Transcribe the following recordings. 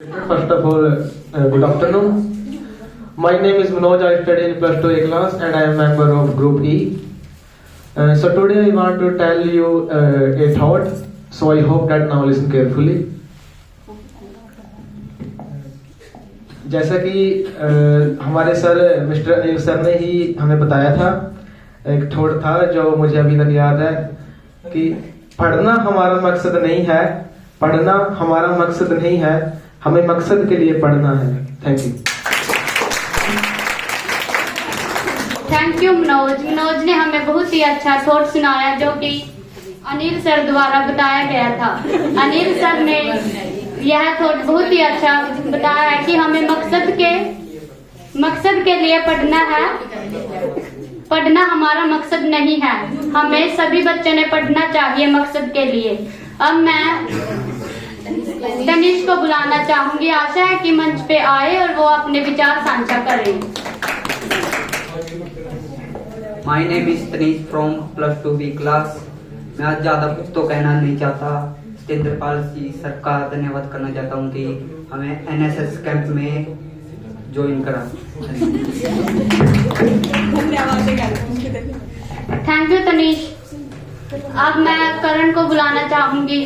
First of all, good afternoon. My name is Manoj. I study in plus 2 A class and I am member of Group E. So today I want to tell you a thought. So I hope that now listen carefully. जैसा कि हमारे sir mister Anil sir ने ही हमें बताया था, एक thought था जो मुझे अभी तक याद है कि पढ़ना हमारा मकसद नहीं है, पढ़ना हमारा मकसद नहीं है, हमें मकसद के लिए पढ़ना है। Thank you. Thank you Manoj ने हमें बहुत ही अच्छा थॉट सुनाया जो कि अनिल सर द्वारा बताया गया था। अनिल सर ने यह थॉट बहुत ही अच्छा बताया है कि हमें मकसद के लिए पढ़ना है, पढ़ना हमारा मकसद नहीं है, हमें सभी बच्चों ने पढ़ना चाहिए मकसद के लिए। अब मैं तनिष को बुलाना चाहूंगी, आशा है कि मंच पे आए और वो अपने विचार साझा करें। My name is Tanish from plus 2B class. मैं आज ज्यादा कुछ तो कहना नहीं चाहता। सत्येंद्रपाल जी सर का धन्यवाद करना चाहता हूँ कि हमें NSS कैंप में ज्वाइन करा। Thank you Tanish. अब मैं करण को बुलाना चाहूंगी।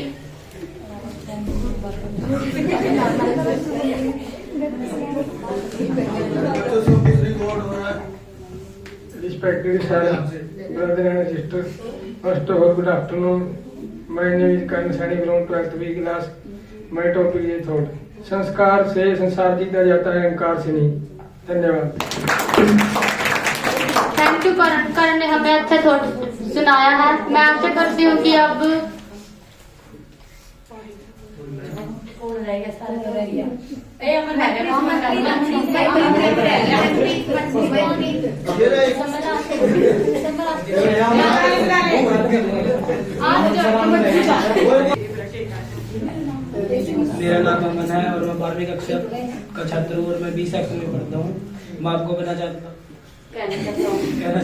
Respected sir, brother and sister, first of all, good afternoon. My name is Karan Sani from 12th B class. My topic is thought. संस्कार से संसार जीता जाता है, अहंकार से नहीं। धन्यवाद। थैंक यू करण ने हमें अच्छा थॉट सुनाया है। मैं आशा करती हूँ कि अब मेरा नाम अमन है और मैं 12वीं कक्षा का छात्र हूँ और मैं B सेक्शन में पढ़ता हूँ। मैं आपको कहना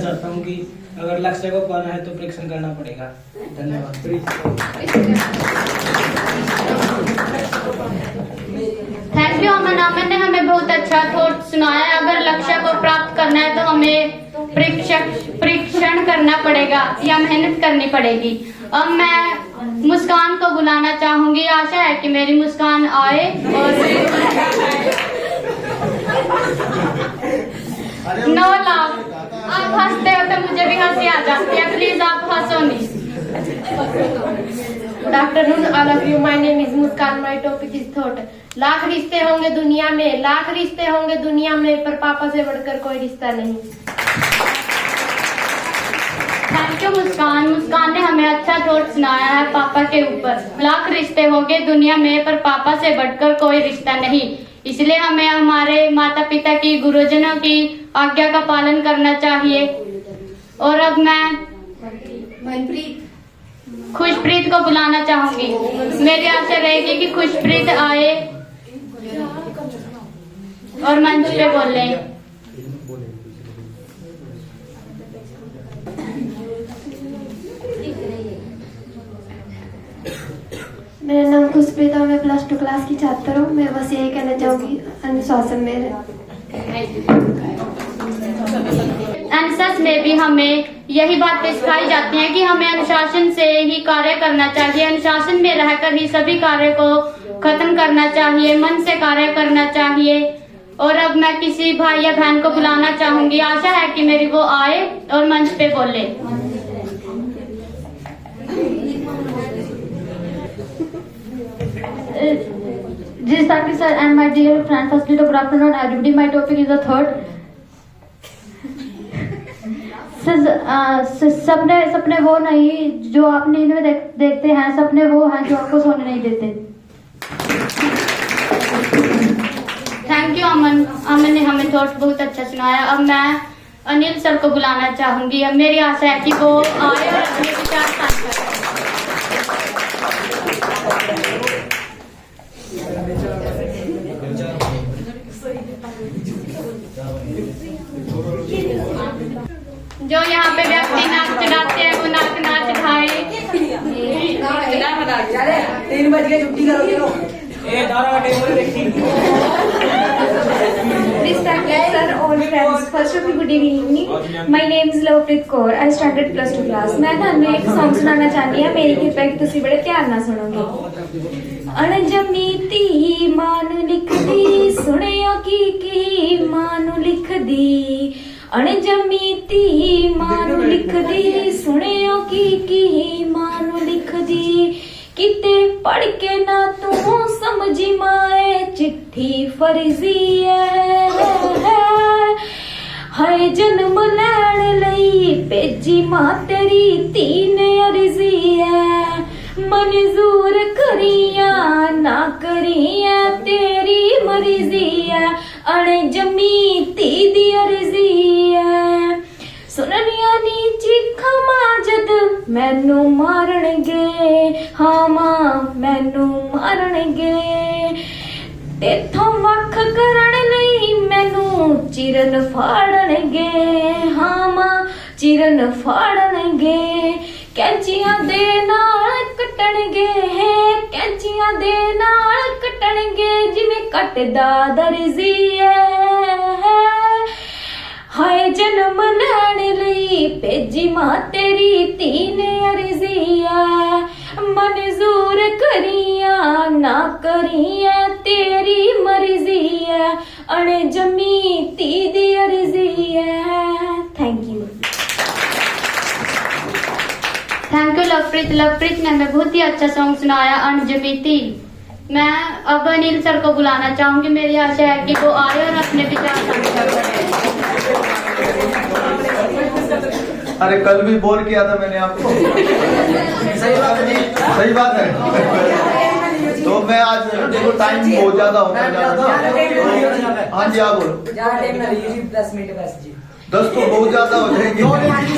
चाहता हूँ कि अगर लक्ष्य को पाना है तो परीक्षण करना पड़ेगा। धन्यवाद। थैंक यू अमन ने हमें बहुत अच्छा थॉट सुनाया है। अगर लक्ष्य को प्राप्त करना है तो हमें परीक्षण करना पड़ेगा या मेहनत करनी पड़ेगी। अब मैं मुस्कान को बुलाना चाहूंगी, आशा है कि मेरी मुस्कान आए और 9 लाख। आप हंसते हो तो मुझे भी हंसी आ जाती है, प्लीज आप हंसो नहीं। Good afternoon, all of you. My name is Muskan. My topic is thought. Lakh रिश्ते होंगे दुनिया में, लाख रिश्ते होंगे दुनिया में, पर पापा से बढ़कर कोई रिश्ता नहीं। थैंक यू मुस्कान ने हमें अच्छा थॉट सुनाया है पापा के ऊपर। लाख रिश्ते होंगे दुनिया में पर पापा से बढ़कर कोई रिश्ता नहीं, इसलिए हमें हमारे माता पिता की, गुरुजनों की आज्ञा का पालन करना चाहिए। और अब मैं खुशप्रीत को बुलाना चाहूंगी। मेरी आशा रहेगी कि खुशप्रीत आए और मंच पे बोले। मेरा नाम खुशप्रीत है, मैं प्लस 2 क्लास की छात्र हूँ। मैं बस यही कहना चाहूंगी, अनुशासन में रहे। एनएसएस में भी हमें यही बातें सिखाई जाती हैं कि हमें अनुशासन से ही कार्य करना चाहिए, अनुशासन में रहकर ही सभी कार्य को खत्म करना चाहिए, मन से कार्य करना चाहिए। और अब मैं किसी भाई या बहन को बुलाना चाहूंगी, आशा है कि मेरी वो आए और मंच पे बोले। Ji Sakri sir and my dear friend, firstly good afternoon everybody. My topic is the third. सपने वो नहीं जो आप नींद में देखते हैं, सपने वो हैं जो आपको सोने नहीं देते। थैंक यू अमन ने हमें थॉट बहुत अच्छा सुनाया। अब मैं अनिल सर को बुलाना चाहूंगी। अब मेरी आशा है कि वो आए और अपने विचार साझा करें। जो यहाँ पे व्यक्ति नाच चढ़ाते हैं वो नाच खाए। 3 बज गए, छुट्टी करो। ए दारा का टेबल देखी Respected sir, all friends. First of all, good evening. My name is Lovepreet Kaur. I started plus 2 class. मैं ਤੁਹਾਨੂੰ ਇੱਕ Song ਸੁਣਾਉਣਾ ਚਾਹਨੀ ਹਾਂ। ਮੇਰੀ ਕਿਰਪਾ ਕਿ ਤੁਸੀਂ ਬੜੇ ਧਿਆਨ ਨਾਲ ਸੁਣੋਗੇ। ਅਣਜੰਮੀ ਧੀ ਮਾਂ ਨੂੰ ਲਿਖਦੀ ਸੁਣਿਓ ਕੀ ਮਾਂ ਨੂੰ ਲਿਖਦੀ। ਅਣਜੰਮੀ ਧੀ ਮਾਂ ਨੂੰ ਲਿਖਦੀ ਸੁਣਿਓ ਕੀ ਮਾਂ ਨੂੰ ਲਿਖਦੀ। किते पढ़ के ना तू समझी माए चिट्ठी फर्जी है हाय जन्म लैण लई भेजी मां तेरी धी ने अर्जी है मंजूर करिया ना करिया तेरी मर्जी है अणे जमी धी दी अर्जी है सुननिया नी चीखा मां जद मैनू मारनगे हाँ मां मैनू मारनगे तेथों वख करन लई मैनू चिरन फाड़नगे हाँ मां चिरन फाड़नगे कैंचियां दे नाल कटणगे कैंचियां दे नाल कटणगे जिवें कटदा दर्जी है हाय जन्म लैण लई भेजी मां तेरी धी ने अर्जी है मंजूर करिया ना करिया तेरी मर्जी है अणे जमी धी दी अर्जी है। Thank you. Thank you Lovepreet ने हमें बहुत ही अच्छा सॉन्ग सुनाया अणजमी थी। मैं अब अनिल सर को बुलाना चाहूंगी। मेरी आशा है कि वो आए और अपने विचार साझा करें। अरे कल भी बोल किया था मैंने आपको। सही बात है। तो मैं आज देखो टाइम बहुत ज्यादा होता जा रहा था। हाँ जी आप बोलो। 10 मिनट बस जी। 10 तो बहुत ज्यादा हो जाएगी। 2 मिनट की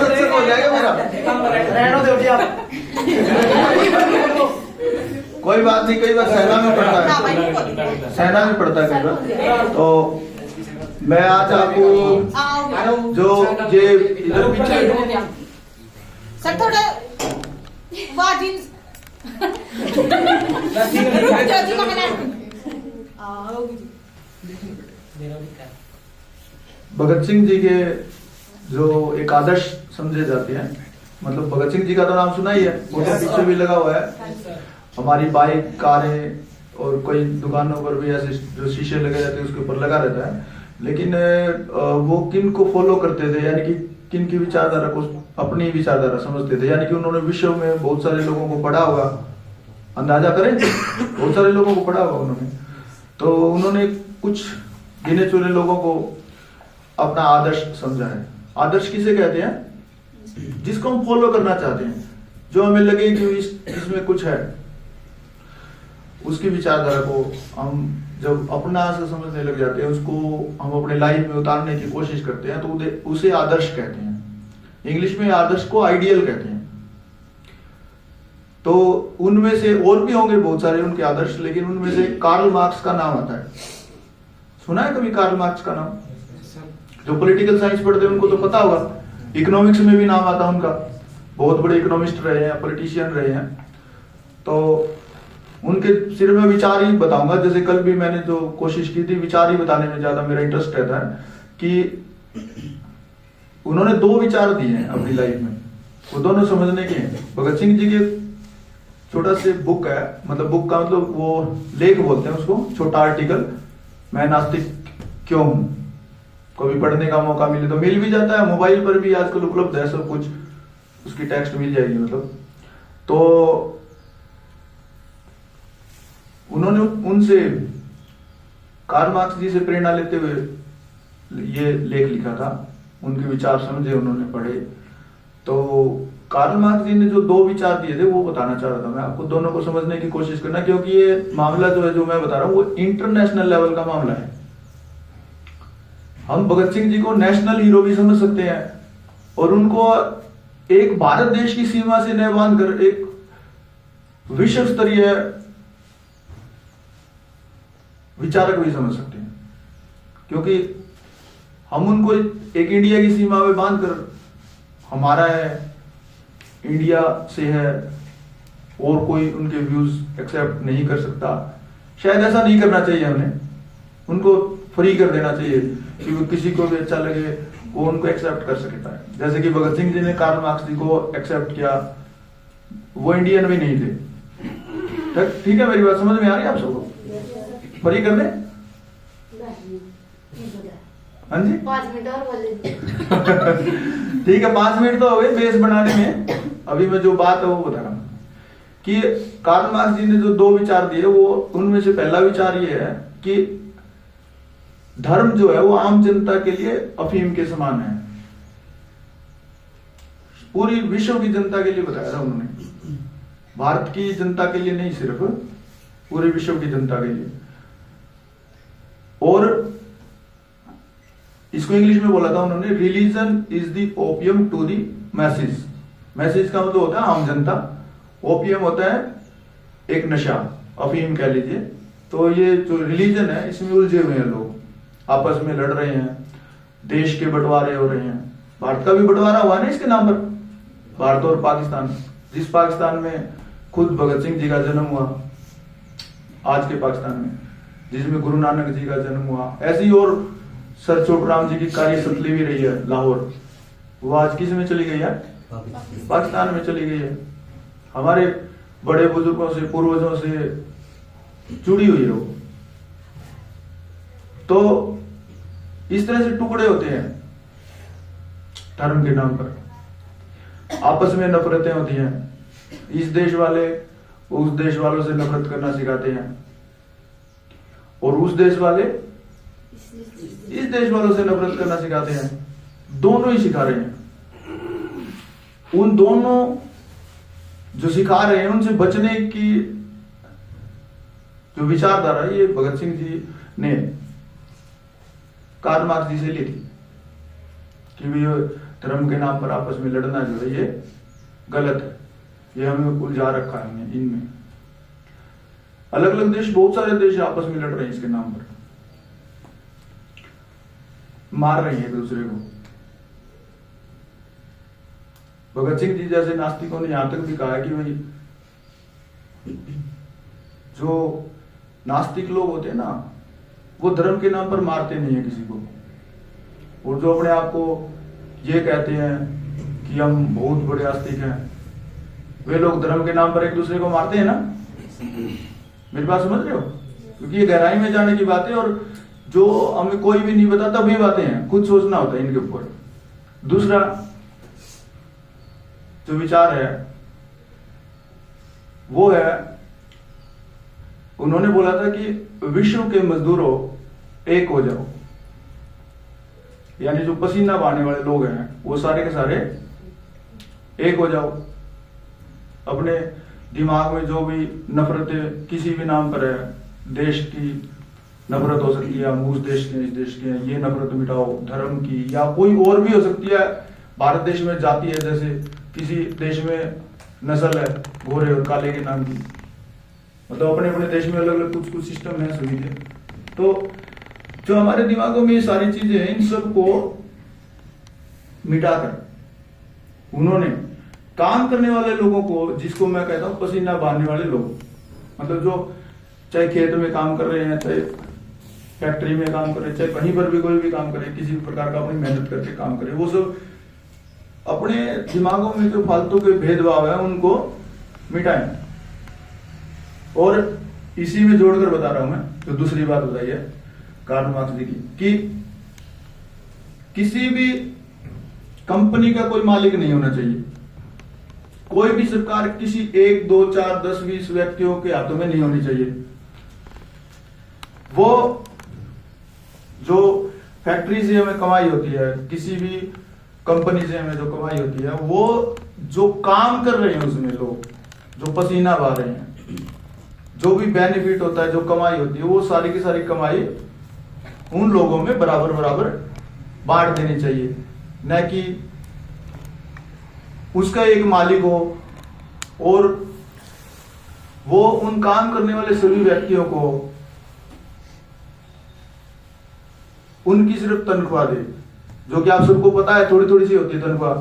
सत्संग हो जाएगा मेरा। कोई बात नहीं, कई बार सहना में पड़ता है, सहना में पड़ता है कई बार। तो मैं आज आपको जो ये इधर पीछे सर थोड़ा वाजिन भगत सिंह जी के जो एक आदर्श समझे जाते हैं, मतलब भगत सिंह जी का तो नाम सुना ही है, फोटो पीछे भी लगा हुआ है। हमारी बाइक कारें और कोई दुकानों पर भी ऐसे जो शीशे लगे जाते हैं उसके ऊपर लगा रहता है। लेकिन वो किन को फॉलो करते थे, यानी कि किन की विचारधारा को अपनी विचारधारा समझते थे, यानी कि उन्होंने विश्व में बहुत सारे लोगों को पढ़ा होगा, अंदाजा करें बहुत सारे लोगों को पढ़ा होगा उन्होंने। तो उन्होंने कुछ गिने चुने लोगों को अपना आदर्श समझा है। आदर्श किसे कहते हैं? जिसको हम फॉलो करना चाहते हैं, जो हमें लगे कि इसमें कुछ है, उसकी विचारधारा को हम जब अपना से समझने लग जाते हैं, उसको हम अपने लाइफ में उतारने की कोशिश करते हैं, तो उसे आदर्श कहते हैं। इंग्लिश में आदर्श को आइडियल कहते हैं। तो उनमें से और भी होंगे बहुत सारे उनके आदर्श, लेकिन उनमें से कार्ल मार्क्स का नाम आता है। सुना है कभी कार्ल मार्क्स का नाम? जो पॉलिटिकल साइंस पढ़ते हैं उनको तो पता होगा, इकोनॉमिक्स में भी नाम आता उनका, बहुत बड़े इकोनॉमिस्ट रहे हैं, पॉलिटिशियन रहे हैं। तो उनके सिर्फ मैं विचार ही बताऊंगा, जैसे कल भी मैंने जो कोशिश की थी विचार ही बताने में ज्यादा मेरा इंटरेस्ट रहता है कि उन्होंने 2 विचार दिए हैं अपनी लाइफ में, वो दोनों समझने के हैं। भगत सिंह जी के छोटा से बुक है, मतलब बुक का मतलब वो लेख बोलते हैं उसको, छोटा आर्टिकल, मैं नास्तिक क्यों हूं। कभी पढ़ने का मौका मिले तो मिल भी जाता है, मोबाइल पर भी आजकल उपलब्ध है सब कुछ, उसकी टेक्स्ट मिल जाएगी मतलब। तो उन्होंने उनसे कार्ल मार्क्स जी से प्रेरणा लेते हुए ये लेख लिखा था, उनके विचार समझे उन्होंने, पढ़े। तो कार्ल मार्क्स जी ने जो 2 विचार दिए थे वो बताना चाह रहा था मैं आपको, दोनों को समझने की कोशिश करना, क्योंकि ये मामला जो है जो मैं बता रहा हूँ वो इंटरनेशनल लेवल का मामला है। हम भगत सिंह जी को नेशनल हीरो भी समझ सकते हैं और उनको एक भारत देश की सीमा से न बांध कर एक विश्व स्तरीय विचारक भी समझ सकते हैं, क्योंकि हम उनको एक इंडिया की सीमा में बांध कर हमारा है, इंडिया से है, और कोई उनके व्यूज एक्सेप्ट नहीं कर सकता। शायद ऐसा नहीं करना चाहिए, हमें उनको फ्री कर देना चाहिए कि वो किसी को भी अच्छा लगे वो उनको एक्सेप्ट कर सकता है। जैसे कि भगत सिंह जी ने कार्ल मार्क्स जी को एक्सेप्ट किया, वो इंडियन भी नहीं थे। ठीक है, मेरी बात समझ में आ रही है आप सबको? फ्री कर दें? हाँ जी 5 मिनट और बोले। ठीक है, 5 मिनट तो हो गए बेस बनाने में। अभी मैं जो बात है वो बता रहा हूं कि कार्ल मार्क्स जी ने जो 2 विचार दिए, वो उनमें से पहला विचार ये है कि धर्म जो है वो आम जनता के लिए अफीम के समान है। पूरी विश्व की जनता के लिए बताया था उन्होंने, भारत की जनता के लिए नहीं, सिर्फ पूरे विश्व की जनता के लिए। और इसको इंग्लिश में बोला था उन्होंने, religion is the opium to the message. Message का मतलब होता है आम जनता, ओपियम होता है एक नशा, अफीम कह लीजिए। तो ये जो रिलीजन है इसमें उलझे हुए हैं लोग, आपस में लड़ रहे हैं, देश के बंटवारे हो रहे हैं। भारत का भी बंटवारा हुआ ना इसके नाम पर, भारत और पाकिस्तान। जिस पाकिस्तान में खुद भगत सिंह जी का जन्म हुआ, आज के पाकिस्तान में, जिसमें गुरु नानक जी का जन्म हुआ, ऐसी और सर छोटूराम जी की कार्य सतली भी रही है लाहौर, वो आज किस में चली गई है? पाकिस्तान में चली गई है। हमारे बड़े बुजुर्गों से, पूर्वजों से जुड़ी हुई है वो। तो इस तरह से टुकड़े होते हैं धर्म के नाम पर, आपस में नफरतें होती हैं। इस देश वाले उस देश वालों से नफरत करना सिखाते हैं, और उस देश वाले इस देश वालों से नफरत करना सिखाते हैं। दोनों ही सिखा रहे हैं। उन दोनों जो सिखा रहे हैं उनसे बचने की जो विचारधारा, ये भगत सिंह जी ने कार्ल मार्क्स जी से ली थी कि भी धर्म के नाम पर आपस में लड़ना जो है ये गलत है, ये हमें उलझा रखा है हमने इनमें। अलग अलग देश, बहुत सारे देश आपस में लड़ रहे हैं इसके नाम पर, मार रहे हैं एक दूसरे को। भगत सिंह जी जैसे नास्तिकों ने यहां तक भी कहा है कि भाई जो नास्तिक लोग होते हैं ना, वो धर्म के नाम पर मारते नहीं है किसी को। और जो अपने आप को ये कहते हैं कि हम बहुत बड़े आस्तिक हैं, वे लोग धर्म के नाम पर एक दूसरे को मारते हैं ना। मेरी बात समझ रहे हो? क्योंकि ये गहराई में जाने की बात है, और जो हमें कोई भी नहीं बताता वही बातें हैं, खुद सोचना होता है इनके ऊपर। दूसरा जो विचार है वो है, उन्होंने बोला था कि विश्व के मजदूरों एक हो जाओ, यानी जो पसीना बहाने वाले लोग हैं वो सारे के सारे एक हो जाओ। अपने दिमाग में जो भी नफरतें किसी भी नाम पर है, देश की नफरत हो सकती है, हम उस देश के इस देश के हैं, ये नफरत मिटाओ, धर्म की या कोई और भी हो सकती है। भारत देश में जाति है, जैसे किसी देश में नस्ल है गोरे और काले के नाम की, मतलब अपने अपने देश में अलग अलग कुछ कुछ सिस्टम है, सुविधे। तो जो हमारे दिमागों में ये सारी चीजें हैं, इन सबको मिटाकर उन्होंने काम करने वाले लोगों को, जिसको मैं कहता हूं पसीना बहाने वाले लोग, मतलब जो चाहे खेत में काम कर रहे हैं, चाहे फैक्ट्री में काम कर रहे हैं, चाहे कहीं पर भी कोई भी काम करे, किसी भी प्रकार का अपनी मेहनत करके काम करे, वो सब अपने दिमागों में जो फालतू के भेदभाव है उनको मिटाएं। और इसी में जोड़कर बता रहा हूं मैं, जो दूसरी बात बताई है कार्ल मार्क्स जी की, कि किसी भी कंपनी का कोई मालिक नहीं होना चाहिए। कोई भी सरकार किसी 1, 2, 4, 10, 20 व्यक्तियों के हाथों में नहीं होनी चाहिए। वो जो फैक्ट्री से हमें कमाई होती है, किसी भी कंपनी से हमें जो कमाई होती है, वो जो काम कर रहे हैं उसमें लोग जो पसीना बहा रहे हैं, जो भी बेनिफिट होता है, जो कमाई होती है, वो सारी की सारी कमाई उन लोगों में बराबर बराबर बांट देनी चाहिए, न कि उसका एक मालिक हो और वो उन काम करने वाले सभी व्यक्तियों को उनकी सिर्फ तनख्वाह दे, जो कि आप सबको पता है थोड़ी थोड़ी सी होती है तनख्वाह,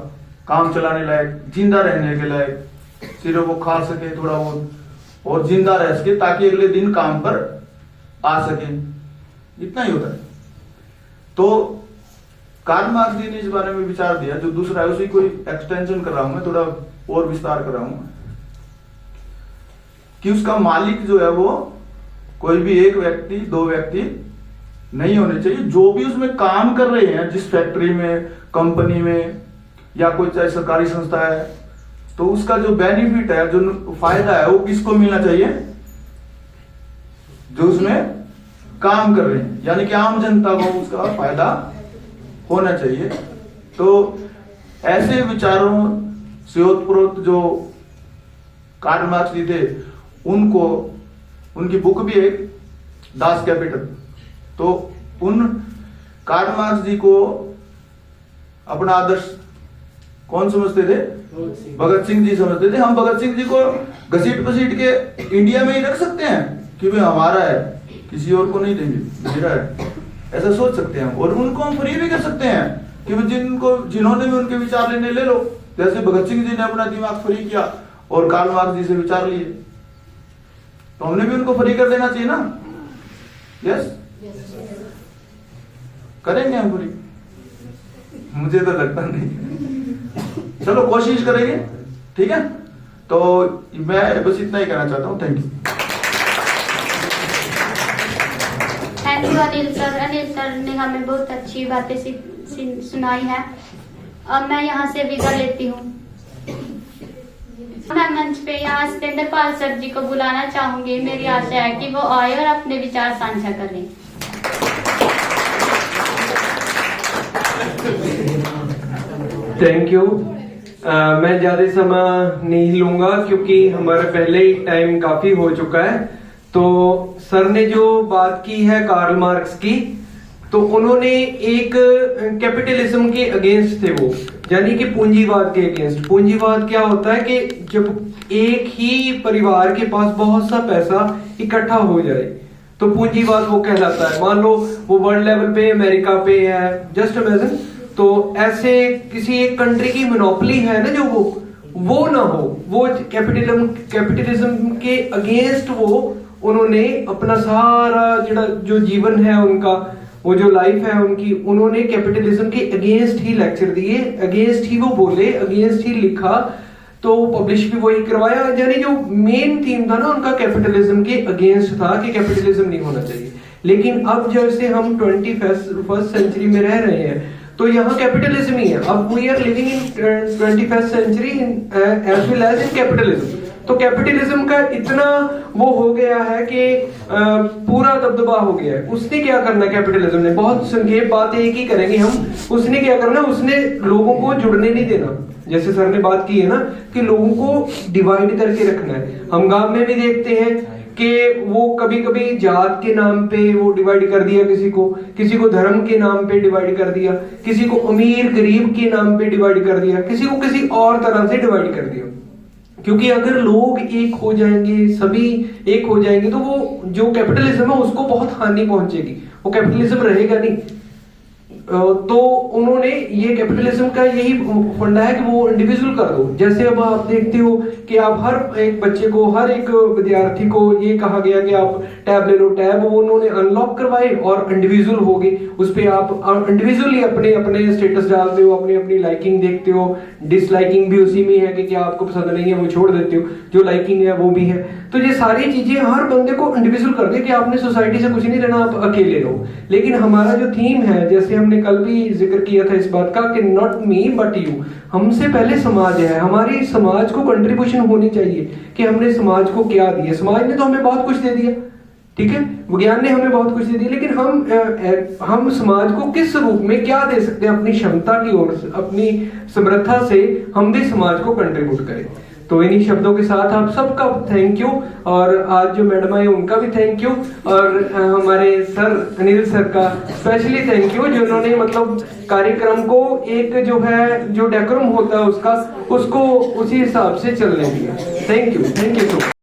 काम चलाने लायक, जिंदा रहने के लायक सिर्फ वो खा सके थोड़ा बहुत और जिंदा रह सके ताकि अगले दिन काम पर आ सके, इतना ही होता है। तो कार्ल मार्क्स जी ने इस बारे में विचार दिया, जो दूसरा है उसी को एक्सटेंशन कर रहा हूं मैं, थोड़ा और विस्तार कर रहा हूं कि उसका मालिक जो है वो कोई भी एक व्यक्ति, दो व्यक्ति नहीं होने चाहिए। जो भी उसमें काम कर रहे हैं, जिस फैक्ट्री में, कंपनी में या कोई चाहे सरकारी संस्था है, तो उसका जो बेनिफिट है, जो फायदा है, वो किसको मिलना चाहिए? जो उसमें काम कर रहे हैं, यानी कि आम जनता को उसका फायदा होना चाहिए। तो ऐसे विचारों से ओतप्रोत जो कार्ल मार्क्स जी थे, उनको उनकी बुक भी है दास कैपिटल। तो उन कार्ल मार्क्स जी को अपना आदर्श कौन समझते थे? भगत सिंह जी समझते थे। हम भगत सिंह जी को घसीट पसीट के इंडिया में ही रख सकते हैं कि भाई हमारा है, किसी और को नहीं देंगे, मेरा है, ऐसा सोच सकते हैं। और उनको हम फ्री भी कर सकते हैं कि जिन्होंने भी उनके विचार लेने ले लो। जैसे भगत सिंह जी ने अपना दिमाग फ्री किया और कार्ल मार्क्स जी से विचार लिए, तो हमने भी उनको फ्री कर देना चाहिए ना? यस, करेंगे हम फ्री? मुझे तो लगता नहीं। चलो कोशिश करेंगे, ठीक है? तो मैं बस इतना ही कहना चाहता हूँ। Thank you. Thank you Anil sir. Anil sir ने हमें बहुत अच्छी बातें सुनाई है। अब मैं यहाँ से विदा लेती हूँ। मैं मंच पे यहाँ सतेंद्र पाल सर जी को बुलाना चाहूंगी। मेरी आशा है कि वो आए और अपने विचार साझा करें। Thank you. मैं ज्यादा समय नहीं लूंगा क्योंकि हमारा पहले ही टाइम काफी हो चुका है। तो सर ने जो बात की है कार्ल मार्क्स की, तो उन्होंने एक कैपिटलिज्म के अगेंस्ट थे वो, यानी कि पूंजीवाद के अगेंस्ट। पूंजीवाद क्या होता है कि जब एक ही परिवार के पास बहुत सा पैसा इकट्ठा हो जाए तो पूंजीवाद वो कहलाता है। मान लो वो वर्ल्ड लेवल पे अमेरिका पे है, जस्ट इमेजिन, तो ऐसे किसी एक कंट्री की मोनोपोली है ना, जो वो ना हो, वो कैपिटलिज्म के अगेंस्ट उन्होंने अपना सारा जो जीवन है उनका, वो जो लाइफ है उनकी, उन्होंने कैपिटलिज्म के अगेंस्ट ही लेक्चर दिए, अगेंस्ट ही वो बोले, अगेंस्ट ही लिखा। तो पब्लिश भी वही करवाया, यानी जो मेन थीम था ना उनका कैपिटलिज्म के अगेंस्ट था कि कैपिटलिज्म नहीं होना चाहिए। लेकिन अब जैसे हम 21st सेंचुरी में रह रहे हैं तो यहाँ कैपिटलिज्म ही है। अब we are living in 21st century as well as in capitalism. तो कैपिटलिज्म का इतना वो हो गया है कि पूरा दबदबा हो गया है। उसने क्या करना, कैपिटलिज्म ने, बहुत संक्षेप बात एक ही करेंगे हम, उसने क्या करना, उसने लोगों को जुड़ने नहीं देना। जैसे सर ने बात की है ना कि लोगों को डिवाइड करके रखना है। हम गांव में भी देखते हैं कि वो कभी कभी जात के नाम पे वो डिवाइड कर दिया, किसी को धर्म के नाम पे डिवाइड कर दिया, किसी को अमीर गरीब के नाम पे डिवाइड कर दिया, किसी को किसी और तरह से डिवाइड कर दिया। क्योंकि अगर लोग एक हो जाएंगे, सभी एक हो जाएंगे, तो वो जो कैपिटलिज्म है उसको बहुत हानि पहुंचेगी, वो कैपिटलिज्म रहेगा नहीं। तो उन्होंने ये कैपिटलिज्म का यही फंडा है कि वो इंडिविजुअल कर दो। जैसे अब आप देखते हो कि आप हर एक बच्चे को, हर एक विद्यार्थी को ये कहा गया कि आप टैब ले लो, टैब वो उन्होंने अनलॉक करवाए और इंडिविजुअल हो गए। उस पर आप इंडिविजुअली अपने अपने स्टेटस डालते हो, अपनी अपनी लाइकिंग देखते हो, डिसलाइकिंग भी उसी में है कि क्या आपको पसंद नहीं है वो छोड़ देते हो, जो लाइकिंग है वो भी है। तो ये सारी चीजें हर बंदे को इंडिविजुअल कर दे कि आपने सोसाइटी से कुछ नहीं लेना, आप अकेले रहो। लेकिन हमारा जो थीम है, जैसे हमने कल भी जिक्र किया था इस बात का कि नॉट मी बट यू, हमसे पहले समाज है। हमारी समाज को कंट्रीब्यूशन होनी चाहिए कि हमने समाज को क्या दिया। समाज ने तो हमें बहुत कुछ दे दिया, ठीक है, विज्ञान ने हमें बहुत कुछ दे दिया, लेकिन हम समाज को किस रूप में क्या दे सकते हैं? अपनी क्षमता की ओर, अपनी समर्था से हम भी समाज को कंट्रीब्यूट करें। तो इन्हीं शब्दों के साथ आप सबका थैंक यू, और आज जो मैडम आए उनका भी थैंक यू, और हमारे सर अनिल सर का स्पेशली थैंक यू, जिन्होंने मतलब कार्यक्रम को एक जो है, जो डेकोरम होता है उसको उसी हिसाब से चलने दिया। Thank you so much.